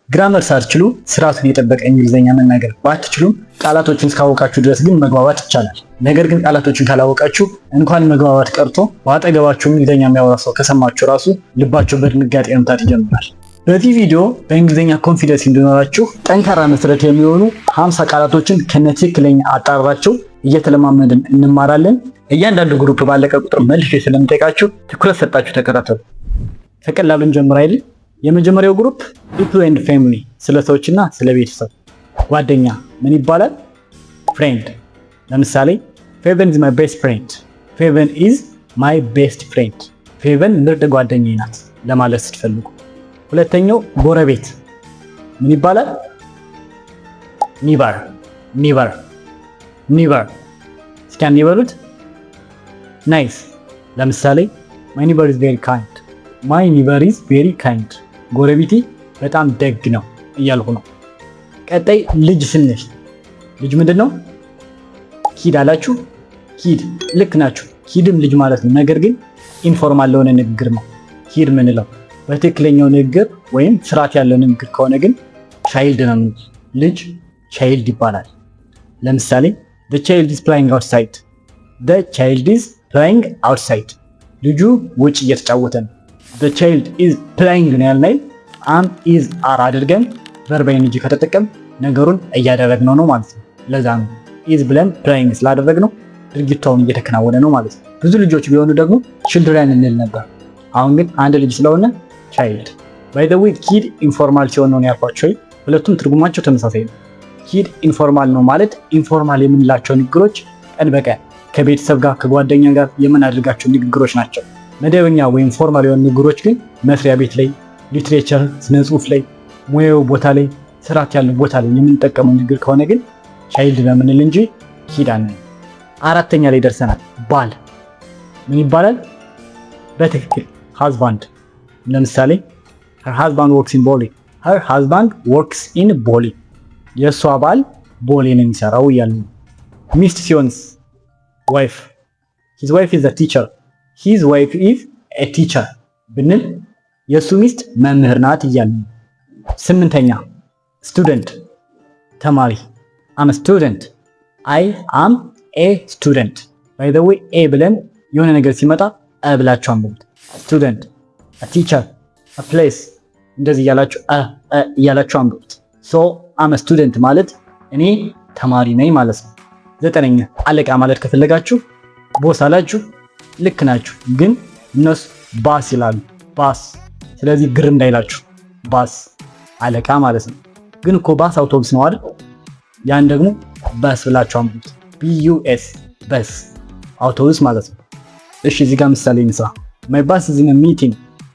ግራመር ሳትችሉ ስርዓቱን የጠበቀ እንግሊዝኛ መናገር ባትችሉም ቃላቶችን እስካወቃችሁ ድረስ ግን መግባባት ይቻላል። ነገር ግን ቃላቶችን ካላወቃችሁ እንኳን መግባባት ቀርቶ በአጠገባችሁ እንግሊዝኛ የሚያወራ ሰው ከሰማችሁ ራሱ ልባችሁ በድንጋጤ መምታት ይጀምራል። በዚህ ቪዲዮ በእንግሊዝኛ ኮንፊደንስ እንዲኖራችሁ ጠንካራ መሰረት የሚሆኑ 50 ቃላቶችን ከነትክክለኛ አጣራቸው እየተለማመድን እንማራለን። እያንዳንዱ ግሩፕ ባለቀ ቁጥር መልሼ ስለምጠይቃችሁ ትኩረት ሰጣችሁ ተከታተሉ። ከቀላሉ እንጀምር አይደል? የመጀመሪያው ግሩፕ ፒፕል ኤንድ ፋሚሊ፣ ስለ ሰዎችና ስለ ቤተሰብ። ጓደኛ ምን ይባላል? ፍሬንድ። ለምሳሌ ፌቨን ኢዝ ማይ ቤስት ፍሬንድ። ፌቨን ኢዝ ማይ ቤስት ፍሬንድ። ፌቨን ምርጥ ጓደኛዬ ናት ለማለት ስትፈልጉ። ሁለተኛው ጎረቤት ምን ይባላል? ኒበር። ኒበር ኒበር። እስኪ ይበሉት። ናይስ። ለምሳሌ ማይ ኒበር ኢዝ ቬሪ ካይንድ። ማይ ኒበር ኢዝ ቬሪ ካይንድ። ጎረቤቴ በጣም ደግ ነው እያልኩ ነው። ቀጣይ ልጅ ስንል ልጅ ምንድን ነው? ኪድ አላችሁ። ኪድ ልክ ናችሁ። ኪድም ልጅ ማለት ነው። ነገር ግን ኢንፎርማል ለሆነ ንግግር ነው ኪድ ምንለው። በትክክለኛው ንግግር ወይም ስርዓት ያለው ንግግር ከሆነ ግን ቻይልድ ነው። ልጅ ቻይልድ ይባላል። ለምሳሌ the child is playing outside. the child is playing outside. ልጁ ውጭ እየተጫወተ ነው። the child is playing ነው ያልነው። am is are አድርገን verb ing ከተጠቀም ነገሩን እያደረግነው ነው ማለት ነው። ለዛ ነው is ብለን playing ስላደረግነው ድርጊቱን እየተከናወነ ነው ማለት ነው። ብዙ ልጆች ቢሆኑ ደግሞ children እንል ነበር። አሁን ግን አንድ ልጅ ስለሆነ child። by the way kid ኢንፎርማል ሲሆን ነው ያልኳችሁ። ሁለቱም ትርጉማቸው ተመሳሳይ ነው። ኪድ ኢንፎርማል ነው ማለት ኢንፎርማል የምንላቸው ንግግሮች ቀን በቀን ከቤተሰብ ጋር ከጓደኛ ጋር የምናደርጋቸው ንግግሮች ናቸው። መደበኛ ወይም ፎርማል የሆኑ ንግግሮች ግን መስሪያ ቤት ላይ፣ ሊትሬቸር ስነ ጽሁፍ ላይ፣ ሙያው ቦታ ላይ፣ ስርዓት ያለው ቦታ ላይ የምንጠቀመው ንግግር ከሆነ ግን ቻይልድ ነው የምንል እንጂ ኪድ አንልም። አራተኛ ላይ ደርሰናል። ባል ምን ይባላል? በትክክል ሃዝባንድ። ለምሳሌ her husband works in Boli. her husband works in Boli. የእሷ ባል ቦሌ ነው የሚሰራው እያሉ ነው። ሚስት ሲሆንስ ዋይፍ። his wife is a teacher. his wife is a teacher ብንል የእሱ ሚስት መምህር ናት እያሉ ነው። ስምንተኛ ስቱደንት ተማሪ። am a student. I am a student. by the way a ብለን የሆነ ነገር ሲመጣ ብላችሁ አንብቡት። student, a teacher, a place እንደዚህ እያላችሁ አንብቡት። so am a student ማለት እኔ ተማሪ ነኝ ማለት ነው። ዘጠነኛ አለቃ ማለት ከፈለጋችሁ ቦስ አላችሁ። ልክ ናችሁ፣ ግን እነሱ ባስ ይላሉ። ባስ። ስለዚህ ግር እንዳይላችሁ ባስ አለቃ ማለት ነው። ግን እኮ ባስ አውቶቡስ ነው አይደል? ያን ደግሞ ባስ ብላችሁ አንብቡት። BUS በስ አውቶቡስ ማለት ነው። እሺ እዚህ ጋር ምሳሌ እንስራ። my bus is in a meeting.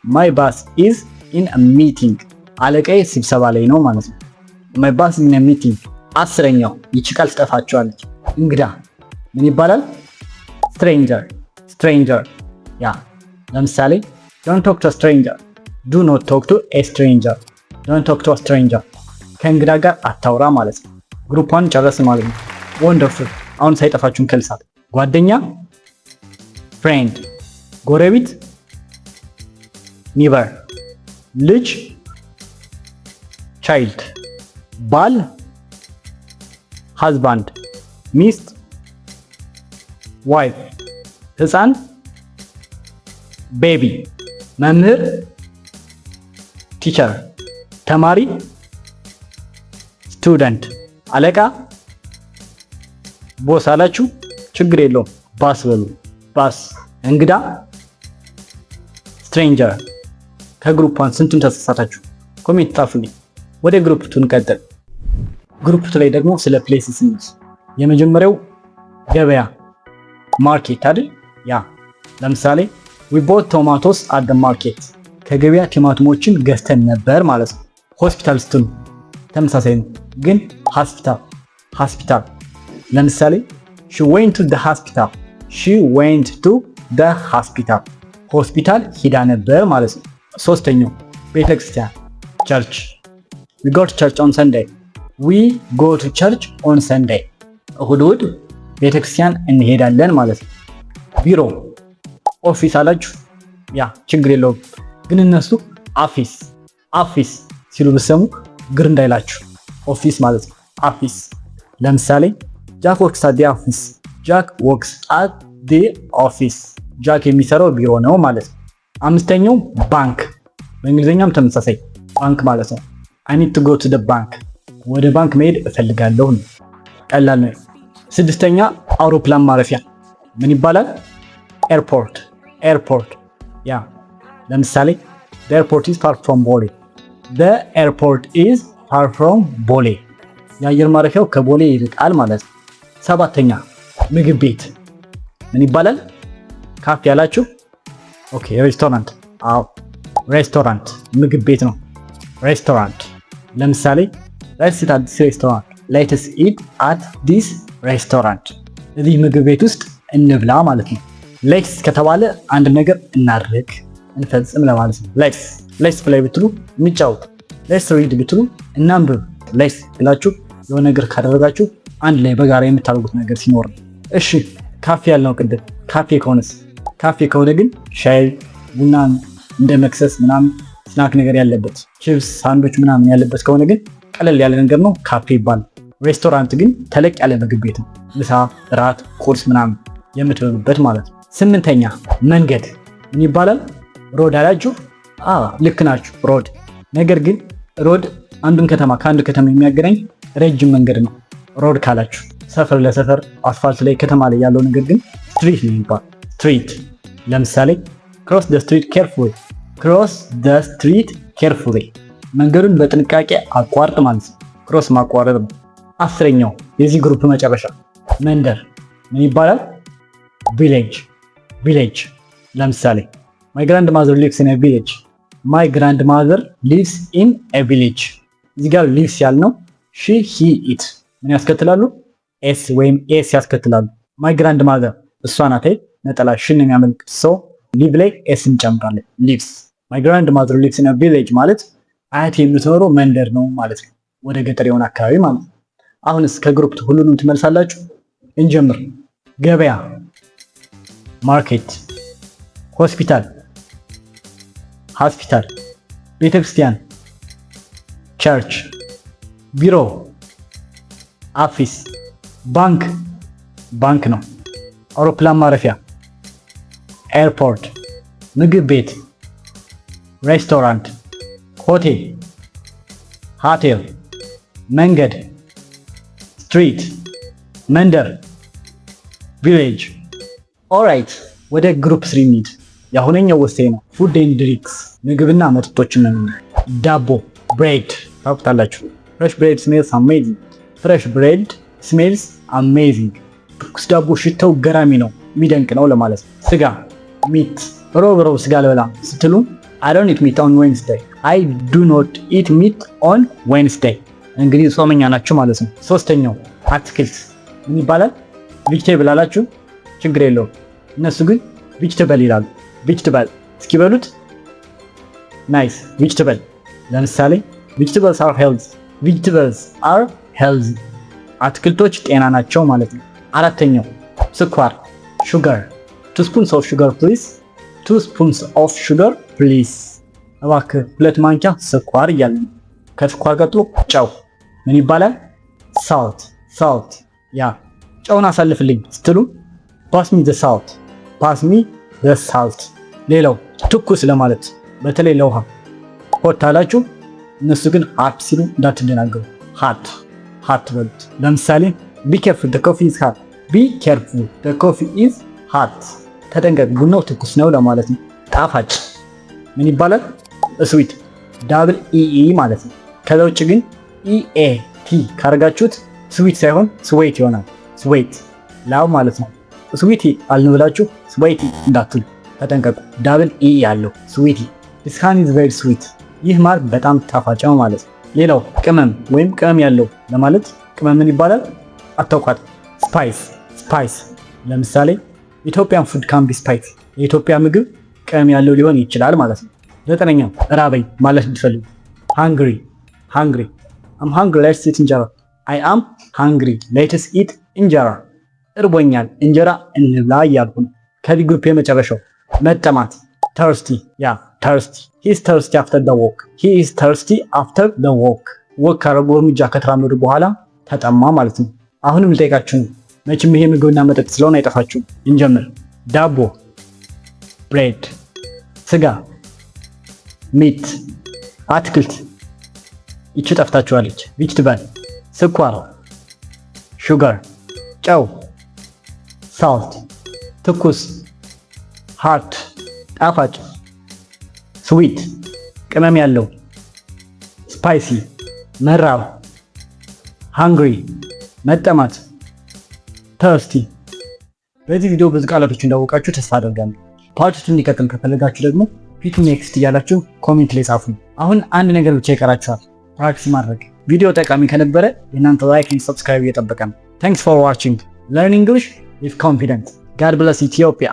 my bus is in a meeting. አለቃዬ ስብሰባ ላይ ነው ማለት ነው። my boss is in a meeting። አስረኛው ይቺ ቃል ትጠፋችኋለች። እንግዳ ምን ይባላል? stranger. stranger ያ ለምሳሌ don't talk to a stranger. do not talk to a stranger. don't talk to a stranger ከእንግዳ ጋር አታውራ ማለት ነው። ግሩፕ 1 ጨረስን ማለት ነው። wonderful። አሁን ሳይጠፋችሁን ከልሳት። ጓደኛ friend፣ ጎረቤት neighbor፣ ልጅ child፣ ባል husband፣ ሚስት wife፣ ህፃን baby፣ መምህር teacher፣ ተማሪ student፣ አለቃ ቦስ አላችሁ። ችግር የለውም ባስ በሉ። ባስ። እንግዳ stranger። ከግሩፕ 1 ስንቱን ተሳሳታችሁ? ኮሜንት ጻፉልኝ። ወደ ግሩፕ 2 እንቀጥል። ግሩፕ 2 ላይ ደግሞ ስለ ፕሌስስ እንስ። የመጀመሪያው ገበያ ማርኬት አይደል? ያ ለምሳሌ we bought tomatoes at the market። ከገበያ ቲማቲሞችን ገዝተን ነበር ማለት ነው። ሆስፒታል ስትሉ ተመሳሳይ ነው፣ ግን hospital። ለምሳሌ she went to the hospital። she went to the hospital። ሆስፒታል ሂዳ ነበር ማለት ነው። ሶስተኛው ቤተክርስቲያን ቸርች። we go to church on Sunday። we go to church on Sunday። እሁድ ቤተክርስቲያን እንሄዳለን ማለት ነው። ቢሮ ኦፊስ አላችሁ። ያ ችግር የለውም፣ ግን እነሱ አፊስ ሲሉ ብሰሙ ግር እንዳይላችሁ ኦፊስ ማለት ነው። አፊስ ለምሳሌ ጃክ ወርክስ አት ዲ ኦፊስ። ጃክ ወርክስ አት ዲ ኦፊስ። ጃክ የሚሰራው ቢሮ ነው ማለት ነው። አምስተኛው ባንክ፣ በእንግሊዝኛም ተመሳሳይ ባንክ ማለት ነው። I need to go to the bank። ወደ ባንክ መሄድ እፈልጋለሁ ነው። ቀላል ነው። ስድስተኛ አውሮፕላን ማረፊያ ምን ይባላል? ኤርፖርት። ኤርፖርት ያ ለምሳሌ the airport is far from ቦሌ። the airport is far from ቦሌ። የአየር ማረፊያው ከቦሌ ይርቃል ማለት ነው። ሰባተኛ ምግብ ቤት ምን ይባላል? ካፌ ያላችሁ? ኦኬ ሬስቶራንት። አዎ ሬስቶራንት ምግብ ቤት ነው። ሬስቶራንት ለምሳሌ let's eat at this restaurant። let's eat at this restaurant። እዚህ ምግብ ቤት ውስጥ እንብላ ማለት ነው። ሌትስ ከተባለ አንድ ነገር እናድርግ እንፈጽም ለማለት ነው። ሌትስ ፕሌይ ብትሉ እንጫወት፣ ሌትስ ሪድ ብትሉ እናንብብ። ሌትስ ብላችሁ የሆነ ነገር ካደረጋችሁ አንድ ላይ በጋራ የምታደርጉት ነገር ሲኖር ነው። እሺ ካፌ ያልነው ቅድም ካፌ ከሆነስ? ካፌ ከሆነ ግን ሻይ ቡና እንደ መክሰስ ምናምን ስናክ ነገር ያለበት ቺፕስ ሳንዶች ምናምን ያለበት ከሆነ ግን ቀለል ያለ ነገር ነው፣ ካፌ ይባላል። ሬስቶራንት ግን ተለቅ ያለ ምግብ ቤት ነው። ምሳ፣ ራት፣ ቁርስ ምናምን የምትበሉበት ማለት ነው። ስምንተኛ መንገድ ምን ይባላል? ሮድ አላችሁ? ልክ ናችሁ፣ ሮድ። ነገር ግን ሮድ አንዱን ከተማ ከአንድ ከተማ የሚያገናኝ ረጅም መንገድ ነው ሮድ ካላችሁ። ሰፈር ለሰፈር አስፋልት ላይ ከተማ ላይ ያለው ነገር ግን ስትሪት ነው የሚባል። ስትሪት ለምሳሌ ክሮስ ደ ስትሪት ኬርፉሊ። ክሮስ ደ ስትሪት ኬርፉሊ መንገዱን በጥንቃቄ አቋርጥ ማለት ነው። ክሮስ ማቋረጥ ነው። አስረኛው የዚህ ግሩፕ መጨረሻ መንደር ምን ይባላል? ቪሌጅ። ቪሌጅ ለምሳሌ my grandmother lives in a village። my grandmother lives in a village። እዚህ ጋር lives ያልነው she he it ምን ያስከትላሉ? ኤስ ወይም ኤስ ያስከትላሉ። my grandmother እሷ ናት ነጠላ ሽን የሚያመልክ ሰው live ላይ ኤስ እንጨምራለን lives። my grandmother lives in a village ማለት አያቴ የምትኖረው መንደር ነው ማለት ነው፣ ወደ ገጠር የሆነ አካባቢ ማለት ነው። አሁንስ ከግሩፕ ሁሉንም ትመልሳላችሁ። እንጀምር። ገበያ ማርኬት፣ ሆስፒታል ሆስፒታል፣ ቤተክርስቲያን ቸርች፣ ቢሮ ኦፊስ፣ ባንክ ባንክ ነው። አውሮፕላን ማረፊያ ኤርፖርት፣ ምግብ ቤት ሬስቶራንት፣ ሆቴል ሆቴል፣ መንገድ ስትሪት፣ መንደር ቪሌጅ። ኦራይት ወደ ግሩፕ 3 እንሂድ። የአሁነኛው ወሳኝ ነው። ፉድ ኤንድ ድሪንክስ ምግብና መጠጦችን ነው። ዳቦ ብሬድ ታውቁታላችሁ። ፍሬሽ ብሬድ ስሜልስ አሜዚንግ። ፍሬሽ ብሬድ ስሜልስ አሜዚንግ። ትኩስ ዳቦ ሽታው ገራሚ ነው፣ የሚደንቅ ነው ለማለት ነው። ስጋ ሚት። ሮብ ስጋ ልበላ ስትሉ I don't eat meat on Wednesday። I do not eat meat on Wednesday። እንግዲህ ጾመኛ ናችሁ ማለት ነው። ሶስተኛው አትክልት ምን ይባላል? ቬጂቴብል አላችሁ? ችግር የለውም። እነሱ ግን ቬጂቴብል ይላሉ። ቬጂቴብል እስኪ በሉት። ናይስ ቬጂቴብል። ለምሳሌ vegetables are healthy። vegetables are healthy። አትክልቶች ጤና ናቸው ማለት ነው። አራተኛው ስኳር sugar። 2 spoons of sugar please። 2 spoons of sugar please። እባክህ 2 ማንኪያ ስኳር እያልን ከስኳር ቀጥሎ ጨው ምን ይባላል? salt salt። ያ ጨውን አሳልፍልኝ ስትሉ pass me the salt pass me the salt። ሌላው ትኩስ ለማለት በተለይ ለውሃ ሆት አላችሁ። እነሱ ግን hot ሲሉ እንዳትደናገሩ hot hot በሉት። ለምሳሌ be careful the coffee is hot። be careful the coffee is hot። ተጠንቀቅ ቡናው ትኩስ ነው ለማለት ነው። ጣፋጭ ምን ይባላል? ስዊት ዳብል ኢኢ ማለት ነው። ከዛ ውጭ ግን ኢኤቲ ካረጋችሁት ስዊት ሳይሆን ስዌት ይሆናል። ስዌት ላው ማለት ነው። ስዊቲ አልን ብላችሁ ስዌቲ እንዳትሉ ተጠንቀቁ። ዳብል ኢ ያለው ስዊቲ። this honey is very sweet። ይህ ማር በጣም ጣፋጭ ነው ማለት ነው። ሌላው ቅመም ወይም ቅመም ያለው ለማለት ቅመም ምን ይባላል? አታውቋት። ስፓይስ ስፓይስ። ለምሳሌ ኢትዮጵያን ፉድ ካን ቢ ስፓይሲ። የኢትዮጵያ ምግብ ቅመም ያለው ሊሆን ይችላል ማለት ነው። ዘጠነኛው ራበኝ ማለት ብትፈልጉ hungry hungry I'm hungry let's eat እንጀራ። I am hungry let's eat እንጀራ። እርቦኛል እንጀራ እንብላ እያልኩ ነው። ከዚህ ግሩፕ የመጨረሻው መጠማት thirsty። ያ thirsty he is thirsty after the walk he is thirsty after the walk። ወክ ካረጉ እርምጃ ከተራመዱ በኋላ ተጠማ ማለት ነው። አሁንም ልጠይቃችሁ ነው። መቼም ይሄ ምግብና መጠጥ ስለሆነ አይጠፋችሁም። እንጀምር። ዳቦ፣ ብሬድ፣ ስጋ፣ ሚት፣ አትክልት። ይቺ ጠፍታችኋለች። ቬጅቴብል፣ ስኳር፣ ሹጋር፣ ጨው፣ ሳልት፣ ትኩስ፣ ሃርት፣ ጣፋጭ፣ ስዊት፣ ቅመም ያለው፣ ስፓይሲ፣ መራብ፣ ሃንግሪ፣ መጠማት፣ ተርስቲ። በዚህ ቪዲዮ ብዙ ቃላቶች እንዳወቃችሁ ተስፋ አደርጋለሁ። ፓርት 2 እንዲቀጥል ከፈለጋችሁ ደግሞ ፊቱ ኔክስት እያላችሁ ኮሜንት ላይ ጻፉ። አሁን አንድ ነገር ብቻ ይቀራችኋል፣ ፕራክቲስ ማድረግ። ቪዲዮ ጠቃሚ ከነበረ የእናንተ ላይክ እና ሰብስክራይብ እየጠበቀ ነው። ታንክስ ፎር ዋቺንግ። ለርን እንግሊሽ ዊዝ ኮንፊደንስ። ጋድ ብለስ ኢትዮጵያ።